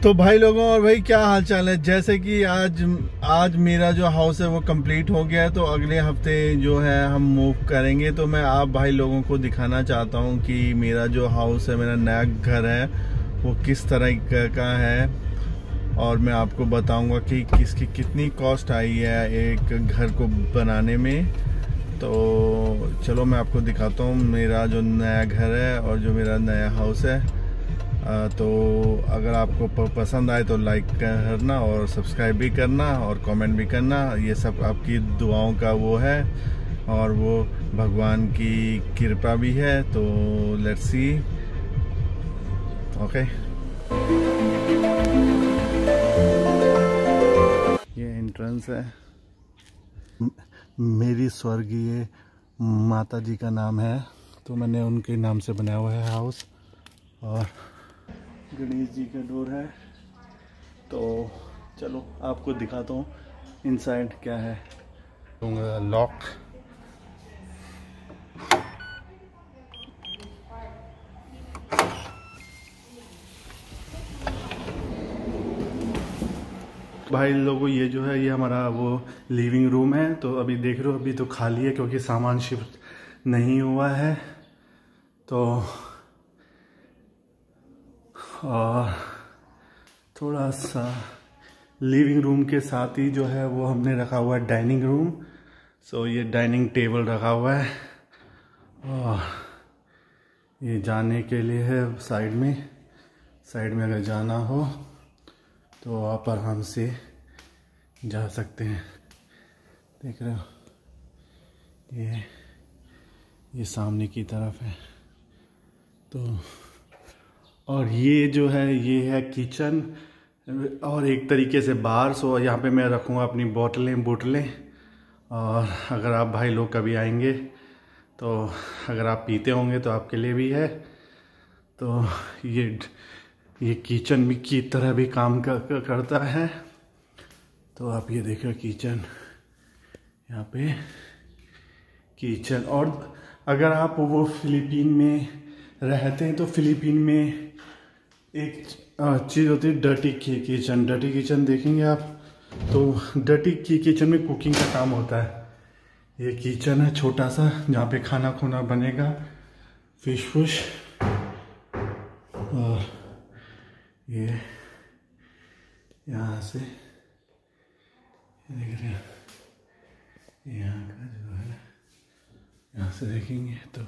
तो भाई लोगों और भाई क्या हाल चाल है। जैसे कि आज मेरा जो हाउस है वो कंप्लीट हो गया है, तो अगले हफ्ते जो है हम मूव करेंगे। तो मैं आप भाई लोगों को दिखाना चाहता हूँ कि मेरा जो हाउस है, मेरा नया घर है, वो किस तरह का है। और मैं आपको बताऊंगा कि किसकी कितनी कॉस्ट आई है एक घर को बनाने में। तो चलो मैं आपको दिखाता हूँ मेरा जो नया घर है और जो मेरा नया हाउस है। तो अगर आपको पसंद आए तो लाइक करना और सब्सक्राइब भी करना और कमेंट भी करना। ये सब आपकी दुआओं का वो है और वो भगवान की कृपा भी है। तो लेट्स सी। ओके, ये एंट्रेंस है। मेरी स्वर्गीय माता जी का नाम है, तो मैंने उनके नाम से बनाया हुआ है हाउस। और गणेश जी का डोर है। तो चलो आपको दिखाता हूँ इनसाइड क्या है। लॉक, भाई लोगों ये जो है ये हमारा वो लिविंग रूम है। तो अभी देख रहे हो अभी तो खाली है क्योंकि सामान शिफ्ट नहीं हुआ है। तो और थोड़ा सा लिविंग रूम के साथ ही जो है वो हमने रखा हुआ है डाइनिंग रूम। सो ये डाइनिंग टेबल रखा हुआ है और ये जाने के लिए है साइड में अगर जाना हो तो आप आराम से जा सकते हैं। देख रहे हो ये सामने की तरफ है। तो और ये जो है ये है किचन और एक तरीके से बार। सो यहाँ पे मैं रखूँगा अपनी बोतलें। और अगर आप भाई लोग कभी आएंगे तो अगर आप पीते होंगे तो आपके लिए भी है। तो ये किचन भी की तरह भी काम करता है। तो आप ये देखो किचन, यहाँ पे किचन। और अगर आप वो फिलीपीन में रहते हैं तो फिलीपीन में एक चीज़ होती है डर्टी किचन। डर्टी किचन देखेंगे आप तो डर्टी किचन में कुकिंग का काम होता है। ये किचन है छोटा सा जहाँ पे खाना खुना बनेगा, फिश और ये यहाँ से देख रहे हैं यहाँ का जो है यहाँ से देखेंगे तो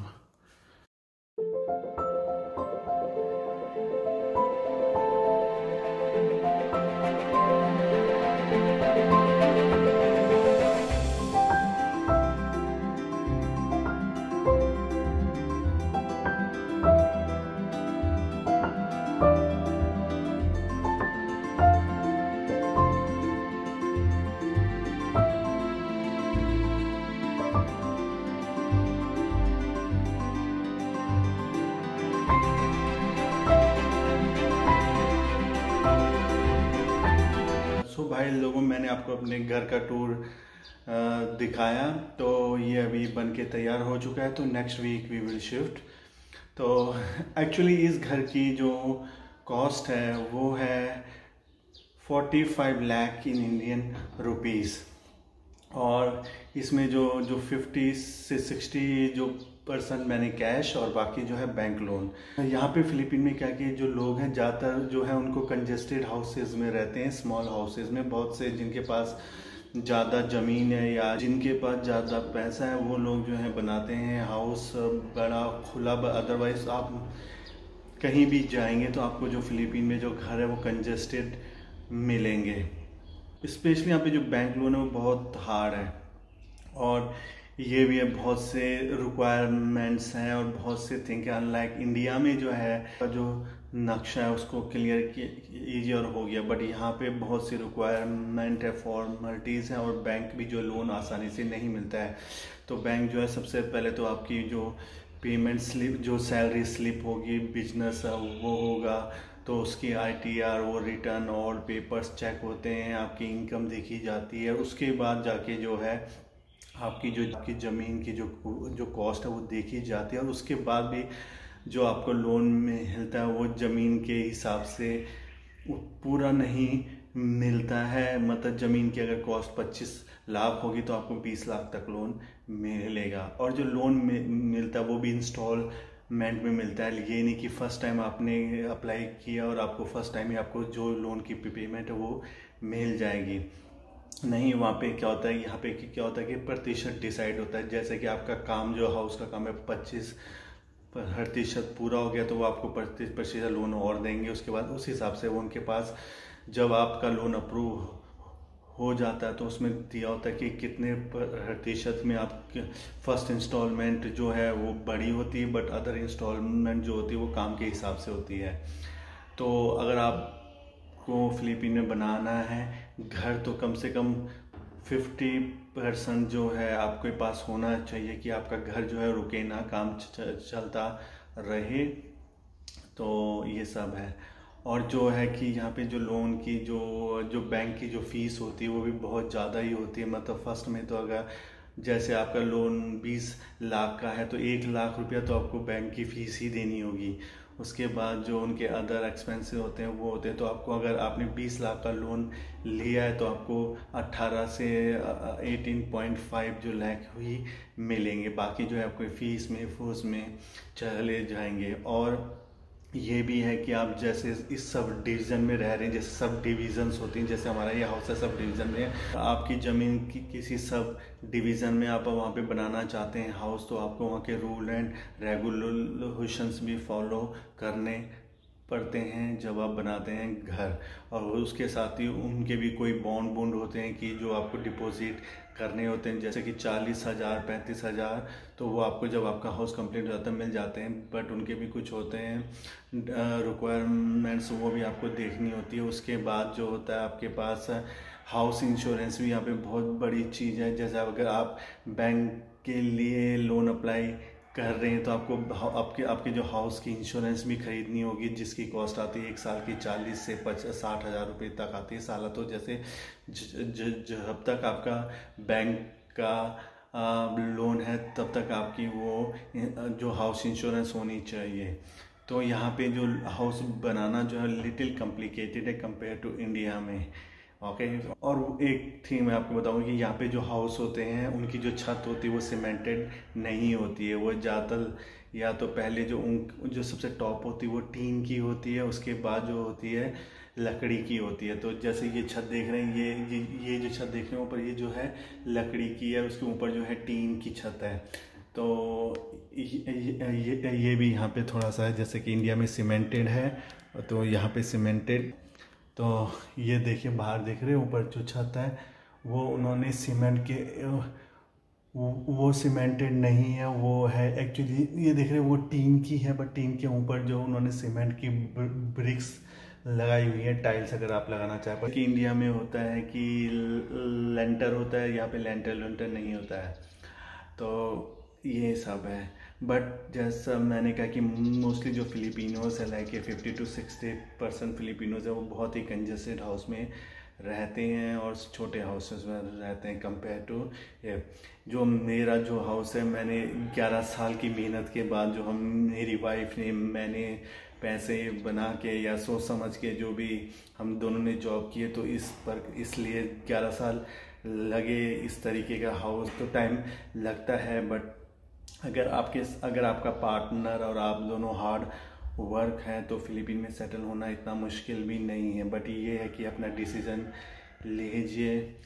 भाई लोगों मैंने आपको अपने घर का टूर दिखाया। तो ये अभी बन के तैयार हो चुका है। तो next week we will shift. तो एक्चुअली इस घर की जो कॉस्ट है वो है 45 लाख इन इंडियन रुपीस। और इसमें जो 50 से 60 जो % मैंने कैश और बाकी जो है बैंक लोन। यहाँ पे फिलीपीन में क्या कि जो लोग हैं ज़्यादातर जो है उनको कंजेस्टेड हाउसेज में रहते हैं, स्मॉल हाउसेज में। बहुत से जिनके पास ज़्यादा ज़मीन है या जिनके पास ज़्यादा पैसा है वो लोग जो है बनाते हैं हाउस बड़ा खुला। अदरवाइज आप कहीं भी जाएंगे तो आपको जो फिलीपीन में जो घर है वो कंजेस्टेड मिलेंगे। स्पेशली यहाँ पे जो बैंक लोन है वो बहुत हार्ड है। और ये भी है बहुत से रिक्वायरमेंट्स हैं और बहुत से थिंग है। अनलाइक इंडिया में जो है जो नक्शा है उसको क्लियर ईजियर हो गया, बट यहाँ पे बहुत सी रिक्वायरमेंट है, फॉर्मेलिटीज़ हैं। और बैंक भी जो लोन आसानी से नहीं मिलता है। तो बैंक जो है सबसे पहले तो आपकी जो पेमेंट स्लिप जो सैलरी स्लिप होगी बिजनेस वो होगा तो उसकी ITR वो रिटर्न और पेपर्स चेक होते हैं, आपकी इनकम देखी जाती है। उसके बाद जाके जो है आपकी ज़मीन की जो कॉस्ट है वो देखी जाती है। और उसके बाद भी जो आपको लोन में मिलता है वो ज़मीन के हिसाब से पूरा नहीं मिलता है। मतलब ज़मीन की अगर कॉस्ट 25 लाख होगी तो आपको 20 लाख तक लोन मिलेगा। और जो लोन मिलता है वो भी इंस्टॉलमेंट में मिलता है। ये नहीं कि फ़र्स्ट टाइम आपने अप्लाई किया और आपको फ़र्स्ट टाइम ही आपको जो लोन की पेमेंट है वो मिल जाएगी। नहीं, वहाँ पे क्या होता है, यहाँ पे क्या होता है कि प्रतिशत डिसाइड होता है। जैसे कि आपका काम जो हाउस का काम है 25% पूरा हो गया तो वो आपको 25% लोन और देंगे। उसके बाद उस हिसाब से वो उनके पास जब आपका लोन अप्रूव हो जाता है तो उसमें दिया होता है कि कितने प्रतिशत में आप फर्स्ट इंस्टॉलमेंट जो है वो बड़ी होती है, बट अदर इंस्टॉलमेंट जो होती है वो काम के हिसाब से होती है। तो अगर आपको फिलीपीन में बनाना है घर तो कम से कम 50% जो है आपके पास होना चाहिए कि आपका घर जो है रुके ना, काम चलता रहे। तो ये सब है। और जो है कि यहाँ पे जो लोन की जो बैंक की जो फीस होती है वो भी बहुत ज़्यादा ही होती है। मतलब फर्स्ट में तो अगर जैसे आपका लोन 20 लाख का है तो 1 लाख रुपया तो आपको बैंक की फ़ीस ही देनी होगी। उसके बाद जो उनके अदर एक्सपेंसेस होते हैं वो होते हैं। तो आपको अगर आपने 20 लाख का लोन लिया है तो आपको 18 से 18.5 जो लाख हुई मिलेंगे। बाकी जो है आपको फीस में फूस में चले जाएंगे। और ये भी है कि आप जैसे इस सब डिवीज़न में रह रहे हैं, जैसे सब डिवीज़न्स होती हैं, जैसे हमारा ये हाउस है सब डिवीज़न में, आपकी ज़मीन की किसी सब डिवीज़न में आप वहाँ पे बनाना चाहते हैं हाउस तो आपको वहाँ के रूल एंड रेगुलेशंस भी फॉलो करने पड़ते हैं जब आप बनाते हैं घर। और उसके साथ ही उनके भी कोई बॉन्ड होते हैं कि जो आपको डिपॉजिट करने होते हैं, जैसे कि 40,000 35,000 तो वो आपको जब आपका हाउस कंप्लीट हो जाता है मिल जाते हैं। बट उनके भी कुछ होते हैं रिक्वायरमेंट्स, वो भी आपको देखनी होती है। उसके बाद जो होता है आपके पास हाउस इंश्योरेंस भी यहाँ पे बहुत बड़ी चीज़ है। जैसे अगर आप बैंक के लिए लोन अप्लाई कर रहे हैं तो आपको आपके जो हाउस की इंश्योरेंस भी खरीदनी होगी, जिसकी कॉस्ट आती है 1 साल की 40 से 60 हज़ार रुपये तक आती है साल। तो जैसे जब तक आपका बैंक का लोन है तब तक आपकी वो जो हाउस इंश्योरेंस होनी चाहिए। तो यहाँ पे जो हाउस बनाना जो है लिटिल कॉम्प्लिकेटेड है कंपेयर टू इंडिया में। ओके। और एक थिंग मैं आपको बताऊंगा कि यहाँ पे जो हाउस होते हैं उनकी जो छत होती है वो सीमेंटेड नहीं होती है। वो ज़्यादातर या तो पहले जो सबसे टॉप होती है वो टीन की होती है, उसके बाद जो होती है लकड़ी की होती है। तो जैसे ये छत देख रहे हैं, ये जो छत देख रहे हैं ऊपर, ये जो है लकड़ी की है, उसके ऊपर जो है टीन की छत है। तो ये भी यहाँ पे थोड़ा सा है, जैसे कि इंडिया में सीमेंटेड है तो यहाँ पे सीमेंटेड। तो ये देखिए बाहर देख रहे हैं ऊपर जो छत है वो उन्होंने सीमेंट के वो सीमेंटेड नहीं है, वो है एक्चुअली ये देख रहे हैं वो टीन की है। बट टीन के ऊपर जो उन्होंने सीमेंट की ब्रिक्स लगाई हुई है, टाइल्स अगर आप लगाना चाहें। कि इंडिया में होता है कि लेंटर होता है, यहाँ पे लेंटर नहीं होता है। तो ये सब है। बट जैसा मैंने कहा कि मोस्टली जो फिलिपिनोज है लाइक 50 to 60% फिलिपिनोज है वो बहुत ही कंजेस्टेड हाउस में रहते हैं और छोटे हाउसेस में रहते हैं कंपेयर टू जो मेरा जो हाउस है। मैंने 11 साल की मेहनत के बाद जो मेरी वाइफ ने मैंने पैसे बना के या सोच समझ के जो भी हम दोनों ने जॉब किए तो इसलिए 11 साल लगे। इस तरीके का हाउस तो टाइम लगता है, बट अगर आपका पार्टनर और आप दोनों हार्ड वर्क हैं तो फिलीपीन में सेटल होना इतना मुश्किल भी नहीं है। बट ये है कि अपना डिसीज़न लीजिए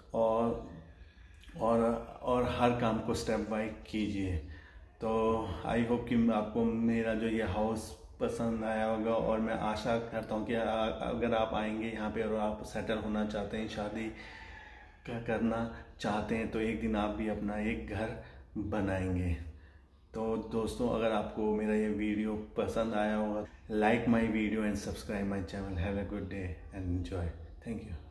और हर काम को स्टेप बाय कीजिए। तो आई होप कि आपको मेरा जो ये हाउस पसंद आया होगा। और मैं आशा करता हूँ कि अगर आप आएंगे यहाँ पे और आप सेटल होना चाहते हैं, शादी करना चाहते हैं तो एक दिन आप भी अपना एक घर बनाएंगे। तो दोस्तों अगर आपको मेरा ये वीडियो पसंद आया होगा, like my video and subscribe my channel. Have a good day and enjoy. Thank you.